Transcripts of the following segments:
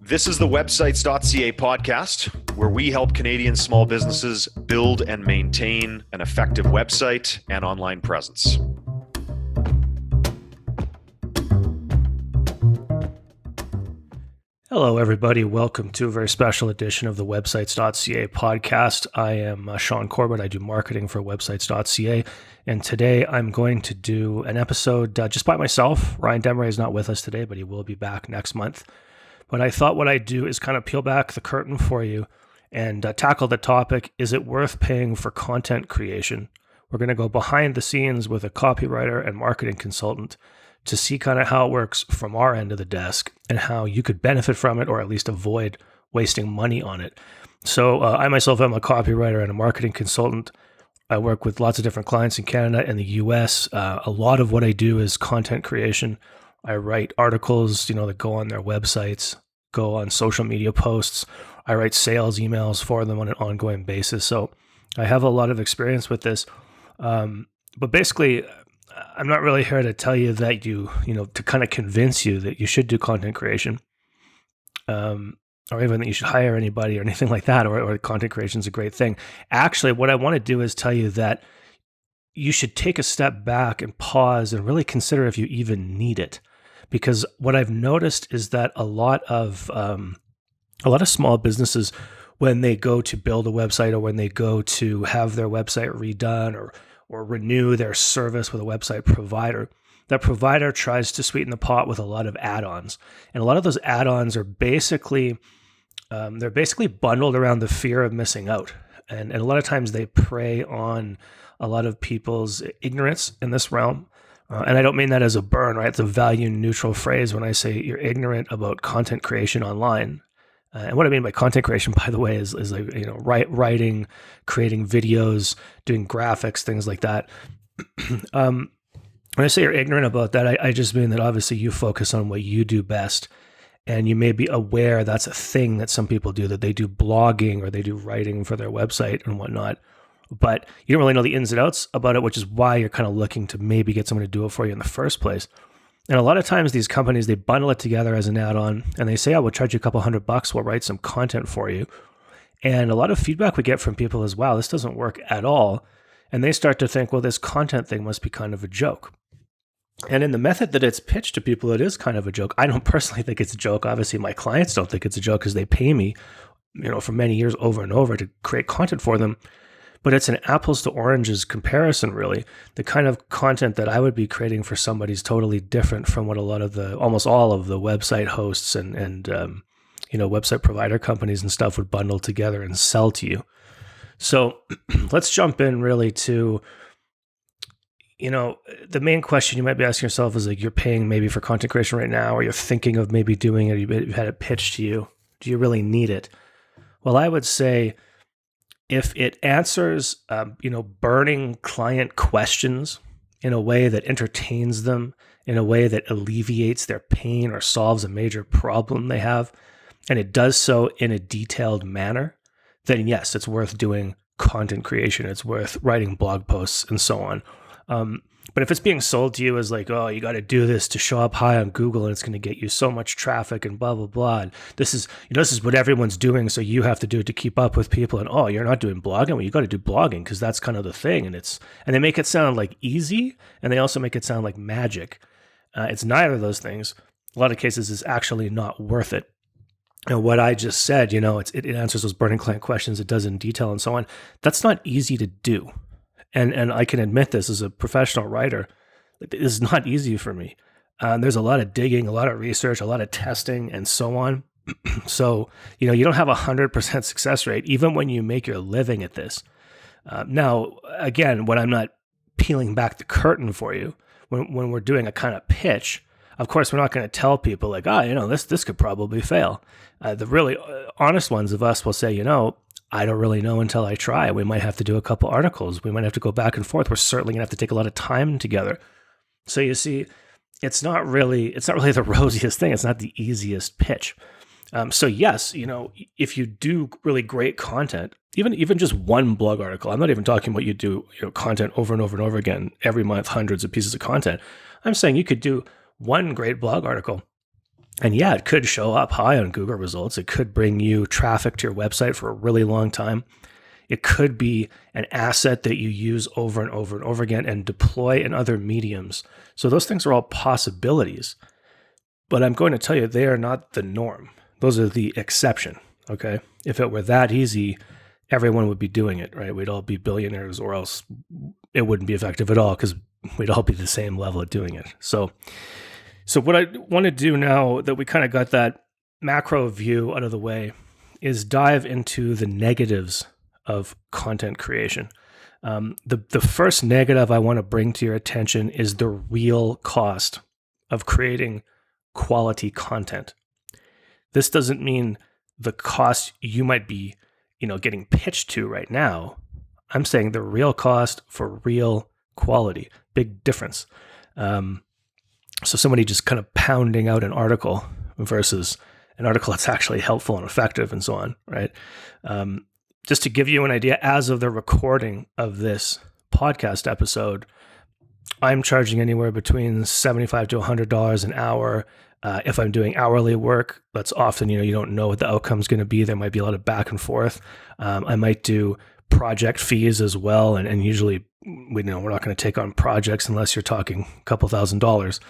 This is the websites.ca podcast, where we help Canadian small businesses build and maintain an effective website and online presence. Hello, everybody. Welcome to a very special edition of the websites.ca podcast. I am Sean Corbett. I do marketing for websites.ca. And today I'm going to do an episode just by myself. Ryan Demeray is not with us today, but he will be back next month. But I thought what I'd do is kind of peel back the curtain for you and tackle the topic, is it worth paying for content creation? We're going to go behind the scenes with a copywriter and marketing consultant to see kind of how it works from our end of the desk and how you could benefit from it or at least avoid wasting money on it. So I myself am a copywriter and a marketing consultant. I work with lots of different clients in Canada and the US. A lot of what I do is content creation. I write articles, that go on their websites, go on social media posts. I write sales emails for them on an ongoing basis. So I have a lot of experience with this. But basically, I'm not really here to tell you that to kind of convince you that you should do content creation, or even that you should hire anybody or anything like that, or content creation is a great thing. Actually, what I want to do is tell you that you should take a step back and pause and really consider if you even need it. Because what I've noticed is that a lot of small businesses, when they go to build a website or when they go to have their website redone or renew their service with a website provider, that provider tries to sweeten the pot with a lot of add-ons. And a lot of those add-ons are basically bundled around the fear of missing out. And a lot of times they prey on a lot of people's ignorance in this realm. And I don't mean that as a burn, right? It's a value neutral phrase when I say you're ignorant about content creation online. And what I mean by content creation, by the way, is like, writing, creating videos, doing graphics, things like that. When I say you're ignorant about that, I just mean that obviously you focus on what you do best. And you may be aware that's a thing that some people do, that they do blogging or they do writing for their website and whatnot. But you don't really know the ins and outs about it, which is why you're kind of looking to maybe get someone to do it for you in the first place. And a lot of times these companies, they bundle it together as an add-on and they say, oh, we'll charge you a couple $100, we'll write some content for you. And a lot of feedback we get from people is, wow, this doesn't work at all. And they start to think, well, this content thing must be kind of a joke. And in the method that it's pitched to people, it is kind of a joke. I don't personally think it's a joke. Obviously, my clients don't think it's a joke because they pay me, for many years over and over to create content for them. But it's an apples to oranges comparison, really. The kind of content that I would be creating for somebody is totally different from what almost all of the website hosts and website provider companies and stuff would bundle together and sell to you. So let's jump in really to, the main question you might be asking yourself is like, you're paying maybe for content creation right now, or you're thinking of maybe doing it, you've had it pitched to you. Do you really need it? Well, I would say, if it answers, burning client questions in a way that entertains them, in a way that alleviates their pain or solves a major problem they have, and it does so in a detailed manner, then yes, it's worth doing content creation. It's worth writing blog posts and so on. But if it's being sold to you as like, oh, you got to do this to show up high on Google and it's going to get you so much traffic and blah, blah, blah. And this is what everyone's doing. So you have to do it to keep up with people. And, oh, you're not doing blogging. Well, you got to do blogging because that's kind of the thing. And they make it sound like easy. And they also make it sound like magic. It's neither of those things. A lot of cases is actually not worth it. And what I just said, it answers those burning client questions. It does in detail and so on. That's not easy to do. And I can admit this as a professional writer, it is not easy for me. There's a lot of digging, a lot of research, a lot of testing, and so on. So, you don't have 100% success rate, even when you make your living at this. Now, again, when I'm not peeling back the curtain for you, when we're doing a kind of pitch, of course, we're not going to tell people like, this could probably fail. The really honest ones of us will say, I don't really know until I try. We might have to do a couple articles. We might have to go back and forth. We're certainly going to have to take a lot of time together. So you see, it's not really the rosiest thing. It's not the easiest pitch. So yes, if you do really great content, even just one blog article, I'm not even talking about you do content over and over and over again every month, hundreds of pieces of content. I'm saying you could do one great blog article And yeah, it could show up high on Google results. It could bring you traffic to your website for a really long time. It could be an asset that you use over and over and over again and deploy in other mediums. So those things are all possibilities. But I'm going to tell you, they are not the norm. Those are the exception, okay? If it were that easy, everyone would be doing it, right? We'd all be billionaires, or else it wouldn't be effective at all because we'd all be the same level of doing it. So what I want to do now that we kind of got that macro view out of the way is dive into the negatives of content creation. The first negative I want to bring to your attention is the real cost of creating quality content. This doesn't mean the cost you might be, getting pitched to right now. I'm saying the real cost for real quality. Big difference. So somebody just kind of pounding out an article versus an article that's actually helpful and effective and so on, right? Just to give you an idea, as of the recording of this podcast episode, I'm charging anywhere between $75 to $100 an hour. If I'm doing hourly work, that's often, you don't know what the outcome is going to be. There might be a lot of back and forth. I might do project fees as well. And usually, we're not going to take on projects unless you're talking a couple $1,000s.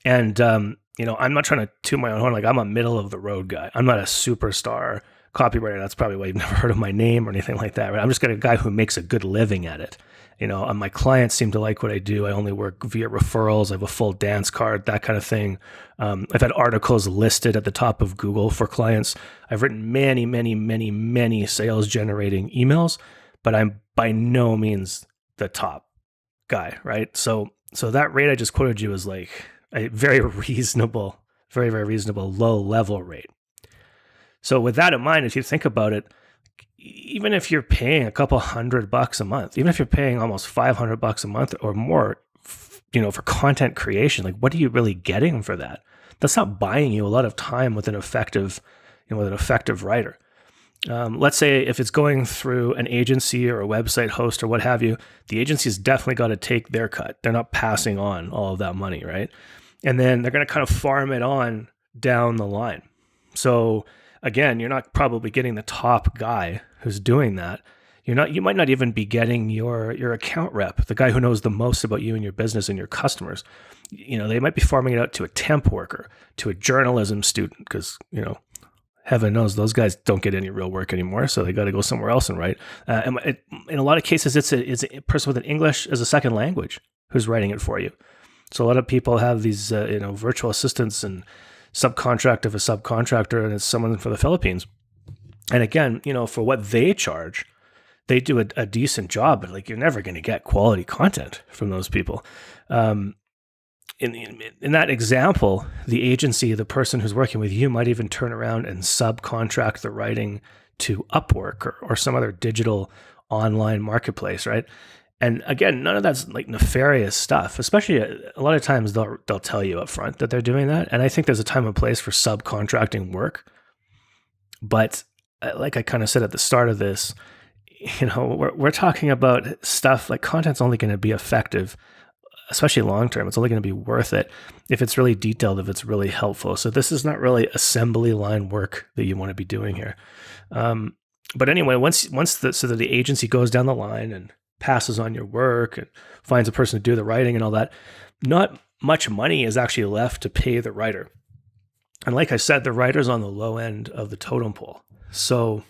And, I'm not trying to toot my own horn. Like, I'm a middle of the road guy. I'm not a superstar copywriter. That's probably why you've never heard of my name or anything like that, right? I'm just a guy who makes a good living at it. My clients seem to like what I do. I only work via referrals. I have a full dance card, that kind of thing. I've had articles listed at the top of Google for clients. I've written many, many, many, many sales generating emails, but I'm by no means the top guy, right? So that rate I just quoted you is like a very reasonable, very, very reasonable low level rate. So with that in mind, if you think about it, even if you're paying a couple $100 a month, even if you're paying almost $500 a month or more, for content creation, like, what are you really getting for that? That's not buying you a lot of time with an effective writer. Let's say if it's going through an agency or a website host or what have you, the agency's definitely got to take their cut. They're not passing on all of that money, right? And then they're going to kind of farm it on down the line. So again, you're not probably getting the top guy who's doing that. You might not even be getting your account rep, the guy who knows the most about you and your business and your customers. They might be farming it out to a temp worker, to a journalism student, because, heaven knows those guys don't get any real work anymore, so they got to go somewhere else and write. And in a lot of cases, it's a person with an English as a second language who's writing it for you. So a lot of people have these, virtual assistants and subcontract of a subcontractor, and it's someone from the Philippines. And again, for what they charge, they do a decent job, but like, you're never going to get quality content from those people. In that example, the agency, the person who's working with you, might even turn around and subcontract the writing to Upwork or some other digital online marketplace, right? And again, none of that's like nefarious stuff. Especially a lot of times they'll tell you up front that they're doing that. And I think there's a time and place for subcontracting work. But like I kind of said at the start of this, we're talking about stuff like content's only going to be effective, especially long term. It's only going to be worth it if it's really detailed, if it's really helpful. So this is not really assembly line work that you want to be doing here. But anyway, once the agency goes down the line and passes on your work and finds a person to do the writing and all that, not much money is actually left to pay the writer. And like I said, the writer's on the low end of the totem pole. So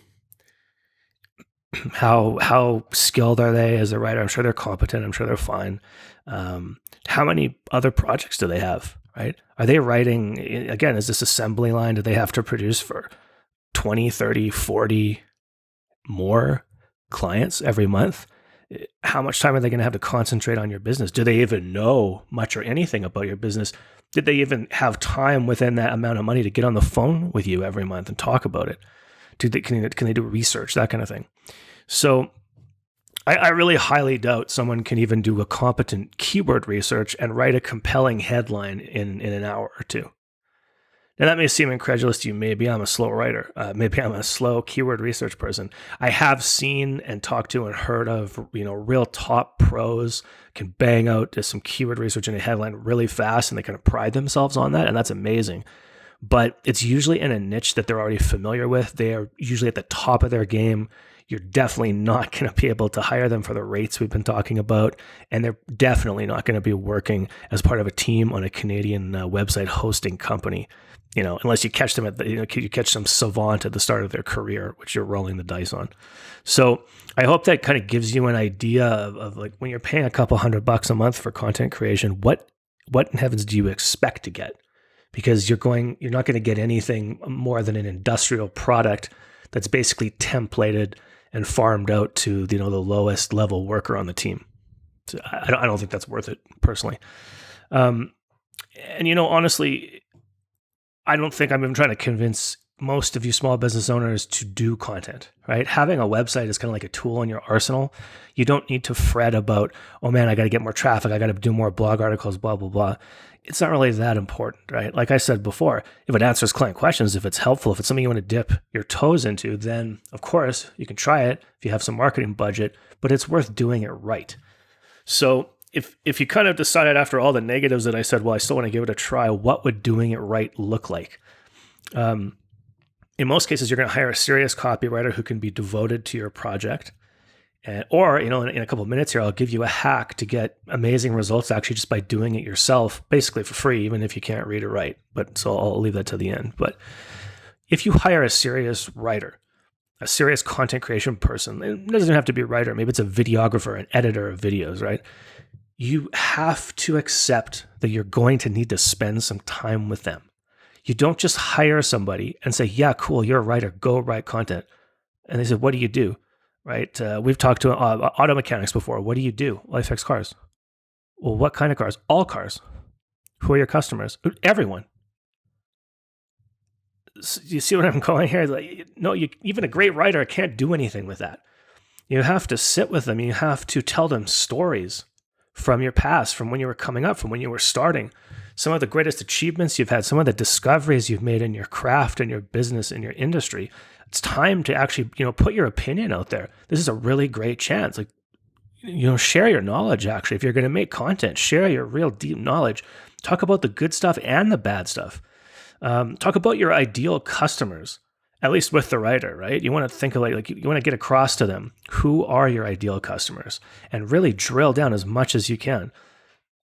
how skilled are they as a writer? I'm sure they're competent. I'm sure they're fine. How many other projects do they have, right? Are they writing, again, is this assembly line? Do they have to produce for 20, 30, 40 more clients every month? How much time are they going to have to concentrate on your business? Do they even know much or anything about your business? Did they even have time within that amount of money to get on the phone with you every month and talk about it? Can they do research, that kind of thing? So I really highly doubt someone can even do a competent keyword research and write a compelling headline in an hour or two. Now, that may seem incredulous to you. Maybe I'm a slow writer. Maybe I'm a slow keyword research person. I have seen and talked to and heard of, real top pros can bang out some keyword research in a headline really fast, and they kind of pride themselves on that, and that's amazing. but it's usually in a niche that they're already familiar with. They are usually at the top of their game. You're definitely not going to be able to hire them for the rates we've been talking about. And they're definitely not going to be working as part of a team on a Canadian website hosting company, unless you catch them you catch some savant at the start of their career, which you're rolling the dice on. So I hope that kind of gives you an idea of like when you're paying a couple $100 a month for content creation, what in heavens do you expect to get? Because you're not going to get anything more than an industrial product that's basically templated and farmed out to the lowest level worker on the team. So I don't think that's worth it personally. And honestly, I don't think I'm even trying to convince most of you small business owners to do content, right? Having a website is kind of like a tool in your arsenal. You don't need to fret about, oh man, I got to get more traffic. I got to do more blog articles, blah, blah, blah. It's not really that important, right? Like I said before, if it answers client questions, if it's helpful, if it's something you want to dip your toes into, then of course you can try it if you have some marketing budget, but it's worth doing it right. So if you kind of decided after all the negatives that I said, well, I still want to give it a try, what would doing it right look like? In most cases, you're going to hire a serious copywriter who can be devoted to your project. Or, in a couple of minutes here, I'll give you a hack to get amazing results actually just by doing it yourself, basically for free, even if you can't read or write. But so I'll leave that to the end. But if you hire a serious writer, a serious content creation person, it doesn't have to be a writer. Maybe it's a videographer, an editor of videos, right? You have to accept that you're going to need to spend some time with them. You don't just hire somebody and say, yeah, cool, you're a writer, go write content. And they say, what do you do? Right? We've talked to auto mechanics before. What do you do? Well, I fix cars. Well, what kind of cars? All cars. Who are your customers? Everyone. So you see what I'm going here? Like, no, even a great writer can't do anything with that. You have to sit with them. You have to tell them stories from your past, from when you were coming up, from when you were starting. Some of the greatest achievements you've had, some of the discoveries you've made in your craft, in your business, in your industry. It's time to actually, put your opinion out there. This is a really great chance. Like, share your knowledge, actually. If you're going to make content, share your real deep knowledge. Talk about the good stuff and the bad stuff. Talk about your ideal customers, at least with the writer, right? You want to think of like you want to get across to them, who are your ideal customers, and really drill down as much as you can.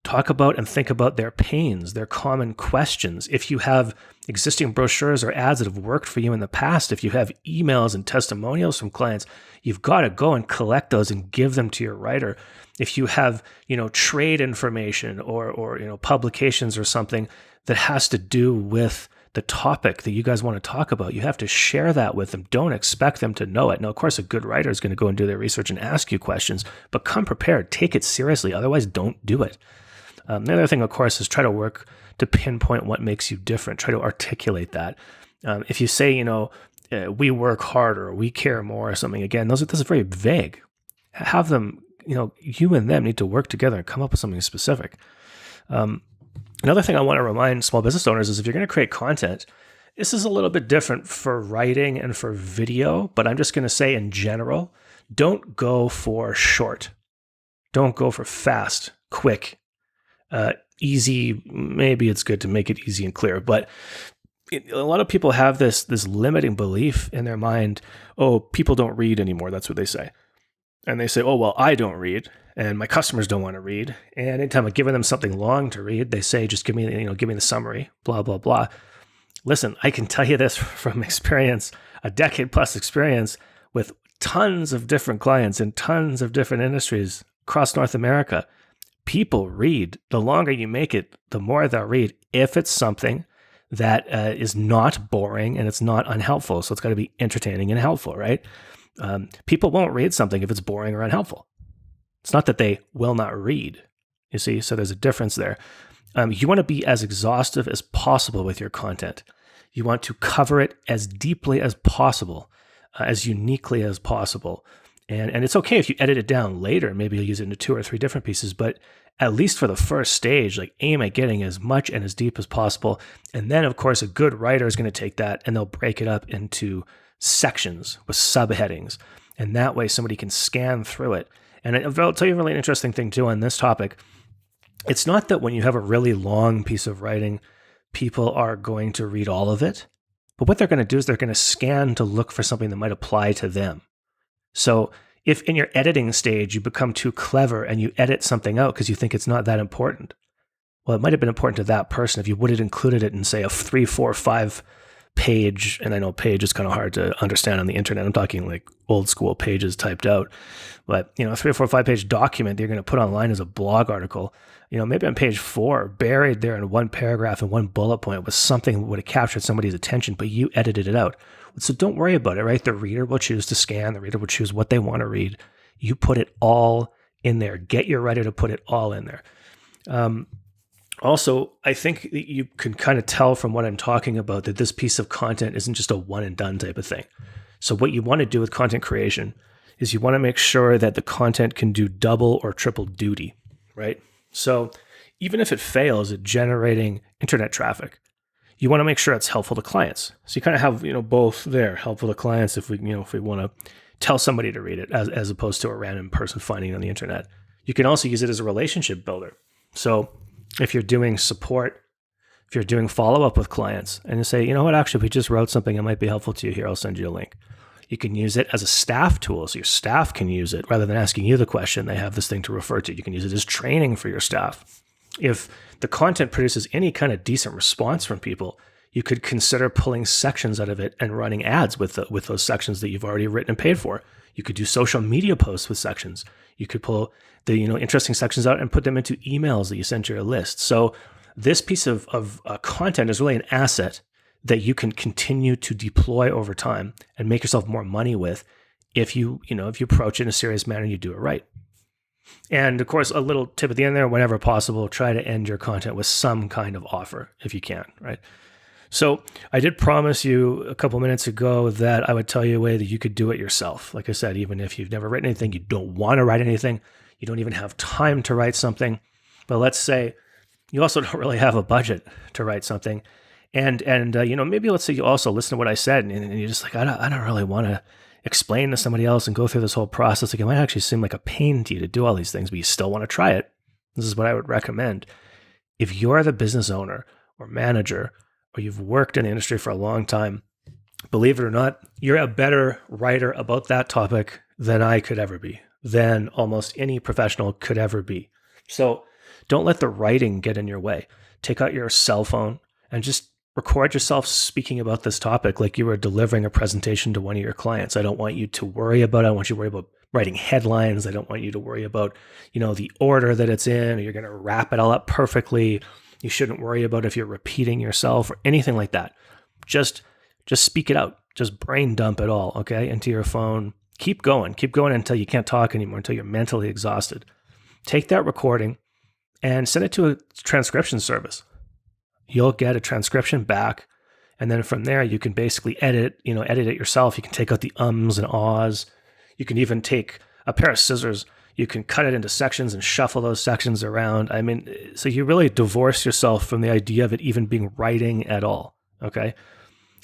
Talk about and think about their pains, their common questions. If you have existing brochures or ads that have worked for you in the past, if you have emails and testimonials from clients, you've got to go and collect those and give them to your writer. If you have, trade information or publications or something that has to do with the topic that you guys want to talk about, you have to share that with them. Don't expect them to know it. Now, of course, a good writer is going to go and do their research and ask you questions, but come prepared. Take it seriously. Otherwise, don't do it. The other thing, of course, is try to work to pinpoint what makes you different. Try to articulate that. If you say, we work harder, or we care more, or something, again, those are very vague. Have them, you and them need to work together and come up with something specific. Another thing I want to remind small business owners is if you're going to create content, this is a little bit different for writing and for video, but I'm just going to say in general, don't go for short. Don't go for fast, quick, easy. Maybe it's good to make it easy and clear, but a lot of people have this limiting belief in their mind. Oh, people don't read anymore. That's what they say. And they say, oh, well, I don't read and my customers don't want to read. And anytime I'm giving them something long to read, they say, just give me the summary, blah, blah, blah. Listen, I can tell you this from experience, a decade plus experience with tons of different clients in tons of different industries across North America. People read. The longer you make it, the more they'll read if it's something that is not boring and it's not unhelpful. So it's got to be entertaining and helpful, right? People won't read something if it's boring or unhelpful. It's not that they will not read, you see? So there's a difference there. You want to be as exhaustive as possible with your content. You want to cover it as deeply as possible, as uniquely as possible. And it's okay if you edit it down later. Maybe you'll use it into 2 or 3 different pieces, but at least for the first stage, like aim at getting as much and as deep as possible. And then, of course, a good writer is going to take that and they'll break it up into sections with subheadings. And that way somebody can scan through it. And I'll tell you a really interesting thing too on this topic. It's not that when you have a really long piece of writing, people are going to read all of it. But what they're going to do is they're going to scan to look for something that might apply to them. So if in your editing stage you become too clever and you edit something out because you think it's not that important, well, it might have been important to that person if you would have included it in, say, a 3, 4, 5 page, and I know page is kind of hard to understand on the internet. I'm talking like old school pages typed out, but a 3 or 4, 5 page document that you're going to put online as a blog article, maybe on page 4, buried there in one paragraph and one bullet point was something that would have captured somebody's attention, but you edited it out. So don't worry about it, right? The reader will choose to scan. The reader will choose what they want to read. You put it all in there. Get your writer to put it all in there. Also, I think you can kind of tell from what I'm talking about that this piece of content isn't just a one and done type of thing. So what you want to do with content creation is you want to make sure that the content can do double or triple duty, right? So even if it fails at generating internet traffic, you want to make sure it's helpful to clients. So you kind of have, both there, helpful to clients if we want to tell somebody to read it as opposed to a random person finding it on the internet. You can also use it as a relationship builder. So if you're doing support, if you're doing follow-up with clients and you say, you know what, actually, we just wrote something that might be helpful to you here, I'll send you a link. You can use it as a staff tool. So your staff can use it rather than asking you the question. They have this thing to refer to. You can use it as training for your staff. If the content produces any kind of decent response from people, you could consider pulling sections out of it and running ads with those sections that you've already written and paid for. You could do social media posts with sections. You could pull the interesting sections out and put them into emails that you send to your list. So this piece of content is really an asset that you can continue to deploy over time and make yourself more money with if you approach it in a serious manner and you do it right. And of course, a little tip at the end there, whenever possible, try to end your content with some kind of offer if you can, right? So I did promise you a couple minutes ago that I would tell you a way that you could do it yourself. Like I said, even if you've never written anything, you don't want to write anything, you don't even have time to write something. But let's say you also don't really have a budget to write something. And maybe let's say you also listen to what I said and you're just like, I don't really want to explain to somebody else and go through this whole process. Like it might actually seem like a pain to you to do all these things, but you still want to try it. This is what I would recommend. If you're the business owner or manager, or you've worked in the industry for a long time, believe it or not, you're a better writer about that topic than I could ever be, than almost any professional could ever be. So don't let the writing get in your way. Take out your cell phone and just record yourself speaking about this topic like you were delivering a presentation to one of your clients. I don't want you to worry about it. I want you to worry about writing headlines. I don't want you to worry about, the order that it's in, or you're going to wrap it all up perfectly. You shouldn't worry about if you're repeating yourself or anything like that. Just speak it out. Just brain dump it all, okay, into your phone. Keep going until you can't talk anymore, until you're mentally exhausted. Take that recording and send it to a transcription service. You'll get a transcription back, and then from there you can basically edit it yourself. You can take out the ums and ahs. You can even take a pair of scissors. You can cut it into sections and shuffle those sections around. I mean, so you really divorce yourself from the idea of it even being writing at all, okay?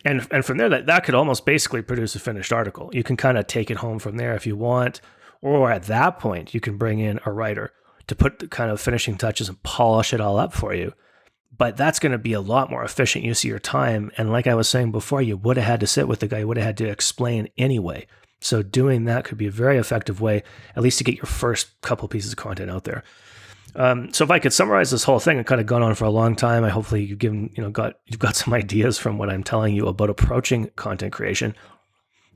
And from there, that could almost basically produce a finished article. You can kind of take it home from there if you want, or at that point, you can bring in a writer to put the kind of finishing touches and polish it all up for you. But that's going to be a lot more efficient use of your time. And like I was saying before, you would have had to sit with the guy, you would have had to explain anyway. So doing that could be a very effective way, at least to get your first couple pieces of content out there. So if I could summarize this whole thing, it kind of gone on for a long time. I hopefully you've got some ideas from what I'm telling you about approaching content creation.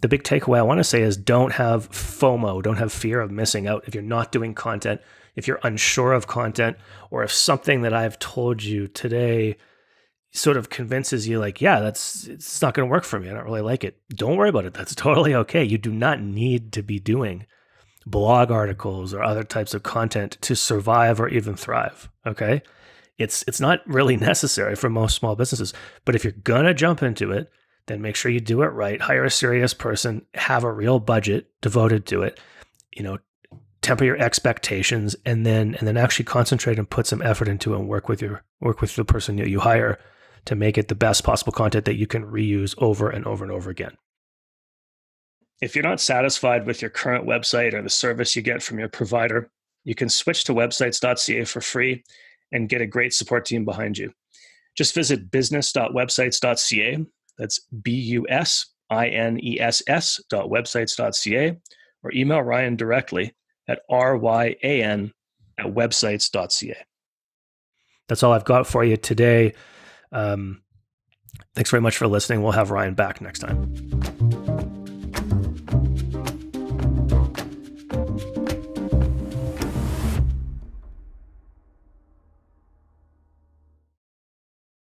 The big takeaway I want to say is don't have FOMO, don't have fear of missing out. If you're not doing content, if you're unsure of content, or if something that I've told you today sort of convinces you like, yeah, it's not going to work for me. I don't really like it. Don't worry about it. That's totally okay. You do not need to be doing blog articles or other types of content to survive or even thrive. Okay. It's not really necessary for most small businesses, but if you're going to jump into it, then make sure you do it right. Hire a serious person, have a real budget devoted to it, temper your expectations, and then actually concentrate and put some effort into it and work with the person that you hire to make it the best possible content that you can reuse over and over and over again. If you're not satisfied with your current website or the service you get from your provider, you can switch to websites.ca for free and get a great support team behind you. just visit business.websites.ca. That's BUSINESS.websites.ca, or email Ryan directly at ryan@websites.ca. That's all I've got for you today. Thanks very much for listening. We'll have Ryan back next time.